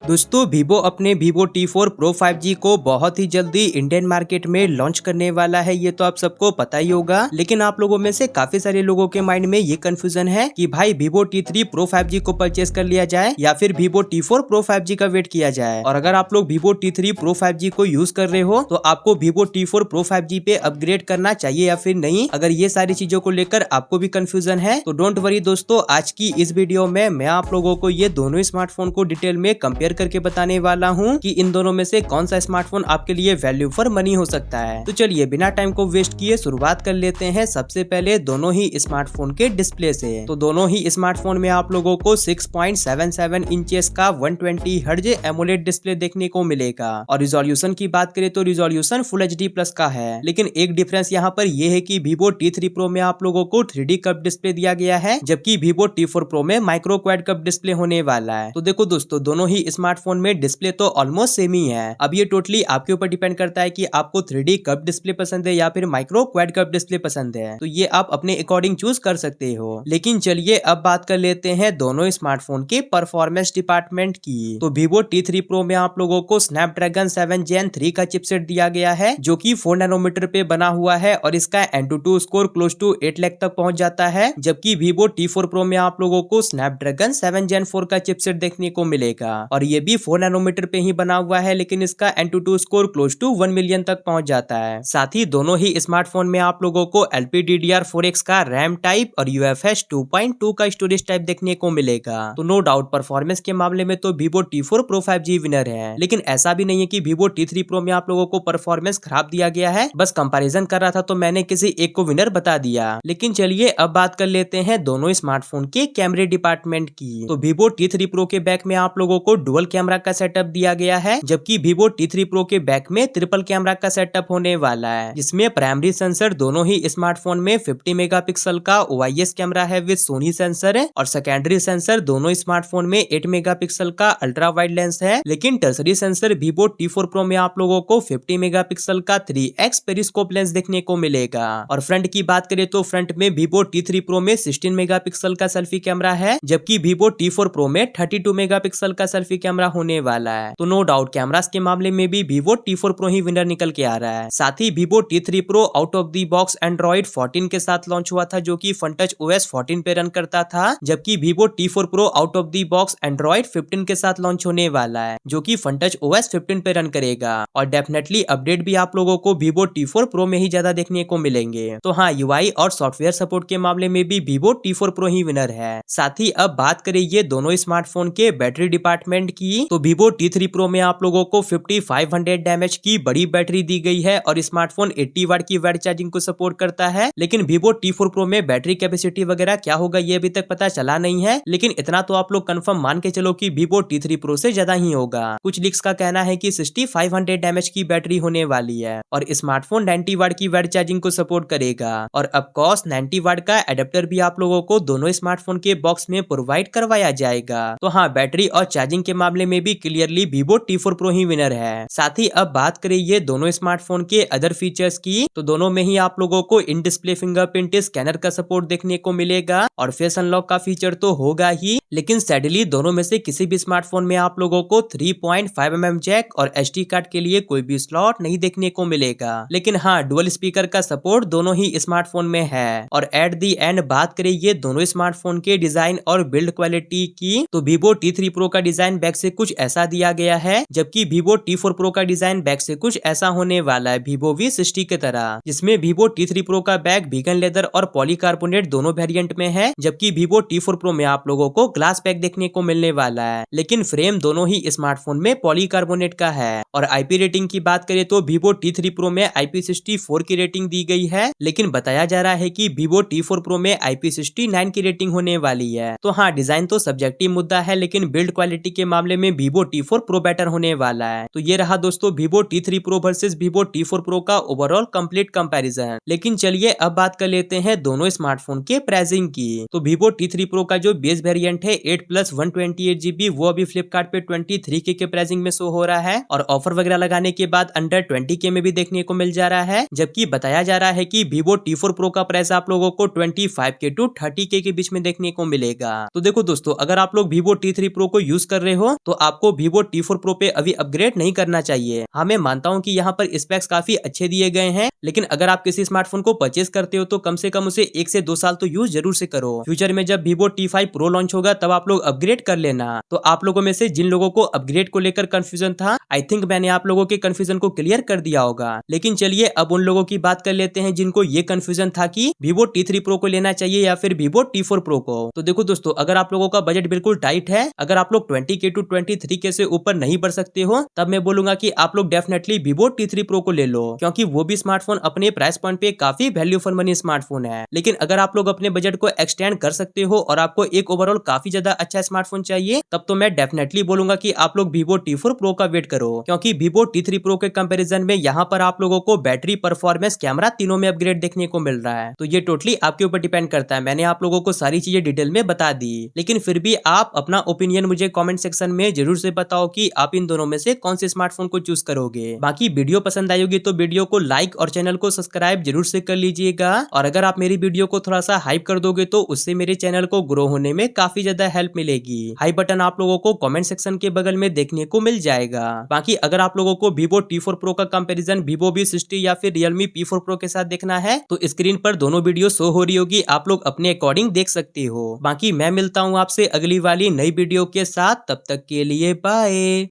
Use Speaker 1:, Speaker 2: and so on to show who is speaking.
Speaker 1: दोस्तों Vivo अपने Vivo T4 Pro 5G को बहुत ही जल्दी इंडियन मार्केट में लॉन्च करने वाला है। ये तो आप सबको पता ही होगा, लेकिन आप लोगों में से काफी सारे लोगों के माइंड में ये कंफ्यूजन है कि भाई Vivo T3 Pro 5G को परचेस कर लिया जाए या फिर Vivo T4 Pro 5G का वेट किया जाए। और अगर आप लोग Vivo T3 Pro 5G को यूज कर रहे हो तो आपको Vivo T4 Pro 5G पे अपग्रेड करना चाहिए या फिर नहीं। अगर ये सारी चीजों को लेकर आपको भी कंफ्यूजन है तो डोंट वरी दोस्तों, आज की इस वीडियो में मैं आप लोगों को ये दोनों स्मार्टफोन को डिटेल में कंपेयर करके बताने वाला हूँ कि इन दोनों में से कौन सा स्मार्टफोन आपके लिए वैल्यू फॉर मनी हो सकता है। तो चलिए बिना टाइम को वेस्ट किए शुरुआत कर लेते हैं। सबसे पहले दोनों ही स्मार्टफोन के डिस्प्ले से। तो दोनों ही स्मार्टफोन में आप लोगों को 6.77 इंचेस का 120 हर्ट्ज एमोलेड डिस्प्ले देखने को मिलेगा। और रिजोल्यूशन की बात करें तो रिजोल्यूशन फुल HD प्लस का है, लेकिन एक डिफरेंस यहाँ पर यह है कि Vivo T3 Pro में आप लोगों को 3D कर्व डिस्प्ले दिया गया है, जबकि Vivo T4 Pro में माइक्रो क्वाड कर्व डिस्प्ले होने वाला है। तो देखो दोस्तों, दोनों ही स्मार्टफोन में डिस्प्ले तो ऑलमोस्ट सेम ही है। अब ये टोटली आपके ऊपर डिपेंड करता है कि आपको 3D कर्व डिस्प्ले पसंद है या फिर माइक्रो क्वाड कर्व डिस्प्ले पसंद है। तो ये आप अपने अकॉर्डिंग चूज कर सकते हो। लेकिन चलिए अब बात कर लेते हैं दोनों स्मार्टफोन के परफॉर्मेंस डिपार्टमेंट की। तो Vivo T3 Pro में आप लोगों को Snapdragon 7 Gen 3 का चिपसेट दिया गया है, जो कि 4 नैनोमीटर पे बना हुआ है और इसका Antutu score close to 8 lakh तक पहुंच जाता है। जबकि Vivo T4 Pro में आप लोगों को Snapdragon 7 Gen 4 का चिपसेट देखने को मिलेगा और ये भी 4 नैनोमीटर पे ही बना हुआ है, लेकिन इसका Antutu score close to 1 million तक पहुंच जाता है। साथ ही दोनों ही स्मार्टफोन में आप लोगों को LPDDR4X का रैम टाइप और UFS 2.2 का स्टोरेज टाइप देखने को मिलेगा। तो नो डाउट परफॉर्मेंस के मामले में तो Vivo T4 Pro 5G winner है, लेकिन ऐसा भी नहीं है कि Vivo T3 Pro में आप लोगों को परफॉर्मेंस खराब दिया गया है। बस कंपैरिजन कर रहा था तो मैंने किसी एक को विनर बता दिया। लेकिन चलिए अब बात कर लेते हैं दोनों स्मार्टफोन के कैमरे डिपार्टमेंट की। तो Vivo T3 Pro के बैक में आप लोगों को डुअल कैमरा का सेटअप दिया गया है, जबकि Vivo T3 Pro के बैक में ट्रिपल कैमरा का सेटअप होने वाला है, जिसमें प्राइमरी सेंसर दोनों ही स्मार्टफोन में 50 मेगापिक्सल का OIS कैमरा है विद सोनी सेंसर है, और सेकेंडरी सेंसर दोनों स्मार्टफोन में 8 मेगापिक्सल का अल्ट्रा वाइड लेंस है। लेकिन tertiary sensor Vivo T4 Pro में आप लोगों को 50 मेगापिक्सल का 3x पेरिस्कोप लेंस देखने को मिलेगा। और फ्रंट की बात करें तो फ्रंट में Vivo T3 Pro में 16 मेगापिक्सल का सेल्फी कैमरा है, जबकि Vivo T4 Pro में 32 मेगापिक्सल का सेल्फी कैमरा होने वाला है। तो नो डाउट कैमरास के मामले में भी Vivo T4 Pro ही विनर निकल के आ रहा है। साथ ही Vivo T3 Pro out of the box Android 14 के साथ लॉन्च हुआ था, जो कि FunTouch OS 14 पे रन करता था, जबकि Vivo T4 Pro out of the box Android 15 के साथ लॉन्च होने वाला है, जो कि FunTouch OS 15 पे रन करेगा। और डेफिनेटली अपडेट भी आप लोगों को Vivo T4 Pro में ही ज्यादा देखने को मिलेंगे। तो हाँ, UI और सॉफ्टवेयर सपोर्ट के मामले में भी Vivo T4 Pro ही विनर है। साथ ही अब बात करें ये दोनों स्मार्टफोन के बैटरी डिपार्टमेंट की। तो Vivo T3 Pro में आप लोगों को 5500 mAh की बड़ी बैटरी दी गई है और स्मार्टफोन 80 वाट की वाट चार्जिंग को सपोर्ट करता है। लेकिन Vivo T4 Pro में बैटरी कैपेसिटी वगैरह क्या होगा ये अभी तक पता चला नहीं है, लेकिन इतना तो आप लोग कंफर्म मान के चलो कि Vivo T3 Pro से ज्यादा ही होगा। कुछ लीक्स का कहना है कि 6500 mAh की बैटरी होने वाली है और स्मार्टफोन 90 वाट की वाट चार्जिंग को सपोर्ट करेगा। और अब कॉस्ट 90 वाट का एडेप्टर भी आप लोगों को दोनों स्मार्टफोन के बॉक्स में प्रोवाइड करवाया जाएगा। तो हाँ, बैटरी और चार्जिंग के मामले में भी क्लियरली Vivo T4 Pro ही विनर है। साथ ही अब बात करें ये दोनों स्मार्टफोन के अदर फीचर्स की। तो दोनों में ही आप लोगों को इन डिस्प्ले फिंगरप्रिंट स्कैनर का सपोर्ट देखने को मिलेगा और फेस अनलॉक का फीचर तो होगा ही, लेकिन सैडली दोनों में से किसी भी स्मार्टफोन में आप लोगों को 3.5mm जैक और SD कार्ड के लिए कोई भी स्लॉट नहीं देखने को मिलेगा। लेकिन हाँ, डुअल स्पीकर का सपोर्ट दोनों ही स्मार्टफोन में है। और एट दी एंड बात करें ये दोनों स्मार्टफोन के डिजाइन और बिल्ड क्वालिटी की। तो Vivo T3 Pro का डिजाइन बैक से कुछ ऐसा दिया गया है, जबकि Vivo T4 Pro का डिजाइन बैक से कुछ ऐसा होने वाला है Vivo V60 की तरह, जिसमें Vivo T3 Pro का बैक वीगन लेदर और पॉलीकार्बोनेट दोनों वेरिएंट में है, जबकि Vivo T4 Pro में आप लोगों को ग्लास पैक देखने को मिलने वाला है। लेकिन फ्रेम दोनों ही स्मार्टफोन में पॉलीकार्बोनेट का है। और IP रेटिंग की बात करें तो Vivo T3 Pro में IP64 की रेटिंग दी गई है, लेकिन बताया जा रहा है कि Vivo T4 Pro में IP69 की रेटिंग होने वाली है। तो हाँ, डिजाइन तो सब्जेक्टिव मुद्दा है, लेकिन बिल्ड क्वालिटी के मामले में Vivo T4 Pro बेटर होने वाला है। तो ये रहा दोस्तों Vivo T3 Pro versus Vivo T4 Pro का ओवरऑल कंप्लीट कंपैरिजन। लेकिन चलिए अब बात कर लेते हैं दोनों स्मार्टफोन के प्राइसिंग की। तो Vivo T3 Pro का जो बेस वेरिएंट है 8+128GB वो अभी फ्लिपकार्ट पे 23K के प्राइसिंग में शो हो रहा है, और ऑफर वगैरह लगाने के बाद अंडर 20K में भी देखने को मिल जा रहा है। जबकि बताया जा रहा है कि Vivo T4 Pro का प्राइस आप लोगों को 25K to 30K के बीच में देखने को मिलेगा। तो देखो दोस्तों, अगर आप लोग Vivo T3 Pro को यूज कर रहे हो तो आपको Vivo T4 Pro पे अभी अपग्रेड नहीं करना चाहिए। हाँ, मैं मानता हूँ कि यहाँ पर स्पेक्स काफी अच्छे दिए गए हैं, लेकिन अगर आप किसी स्मार्टफोन को परचेज करते हो तो कम से कम उसे 1 से 2 साल तो यूज जरूर से करो। फ्यूचर में जब Vivo T5 Pro लॉन्च होगा तब आप लोग अपग्रेड कर लेना। तो आप लोगों में से जिन लोगों को अपग्रेड को लेकर कंफ्यूजन था, आई थिंक मैंने आप लोगों के कंफ्यूजन को क्लियर कर दिया होगा। लेकिन चलिए अब उन लोगों की बात कर लेते हैं जिनको ये कंफ्यूजन था कि Vivo T3 Pro को लेना चाहिए या फिर Vivo T4 Pro को। तो देखो दोस्तों, अगर आप लोगों का बजट बिल्कुल टाइट है, अगर आप लोग 20K to 23K से ऊपर नहीं बढ़ सकते हो, तब मैं बोलूंगा कि आप लोग डेफिनेटली Vivo T3 Pro को ले लो, क्योंकि वो भी स्मार्टफोन अपने प्राइस पॉइंट पे काफी वैल्यू फॉर मनी स्मार्टफोन है। लेकिन अगर आप लोग अपने बजट को एक्सटेंड कर सकते हो और आपको एक ओवरऑल काफी ज्यादा अच्छा स्मार्टफोन चाहिए, तब तो मैं डेफिनेटली बोलूंगा कि आप लोग Vivo T4 Pro का वेट करो, क्योंकि Vivo T3 Pro के कंपैरिजन में यहाँ पर आप लोगों को बैटरी, परफॉर्मेंस, कैमरा तीनों में अपग्रेड देखने को मिल रहा है। तो ये टोटली आपके ऊपर डिपेंड करता है। मैंने आप लोगों को सारी चीजें डिटेल में बता दी, लेकिन फिर भी आप अपना ओपिनियन मुझे कमेंट सेक्शन में जरूर से बताओ कि आप इन दोनों में से कौन से स्मार्टफोन को चूज करोगे। बाकी वीडियो पसंद आई होगी तो वीडियो को लाइक और चैनल को सब्सक्राइब जरूर से कर लीजिएगा, और अगर आप मेरी वीडियो को थोड़ा सा हाइप कर दोगे तो उससे मेरे चैनल को ग्रो होने में काफी ज्यादा हेल्प मिलेगी। हाई बटन आप लोगों को कमेंट सेक्शन के बगल में देखने को मिल जाएगा। बाकी अगर आप लोगों को Vivo T4 Pro का कंपैरिजन Vivo V60 या फिर Realme P4 Pro के साथ देखना है तो स्क्रीन पर दोनों वीडियो शो हो रही होगी, आप लोग अपने अकॉर्डिंग देख सकते हो। बाकी मैं मिलता हूँ आपसे अगली वाली नई वीडियो के साथ, तब तक के लिए बाय।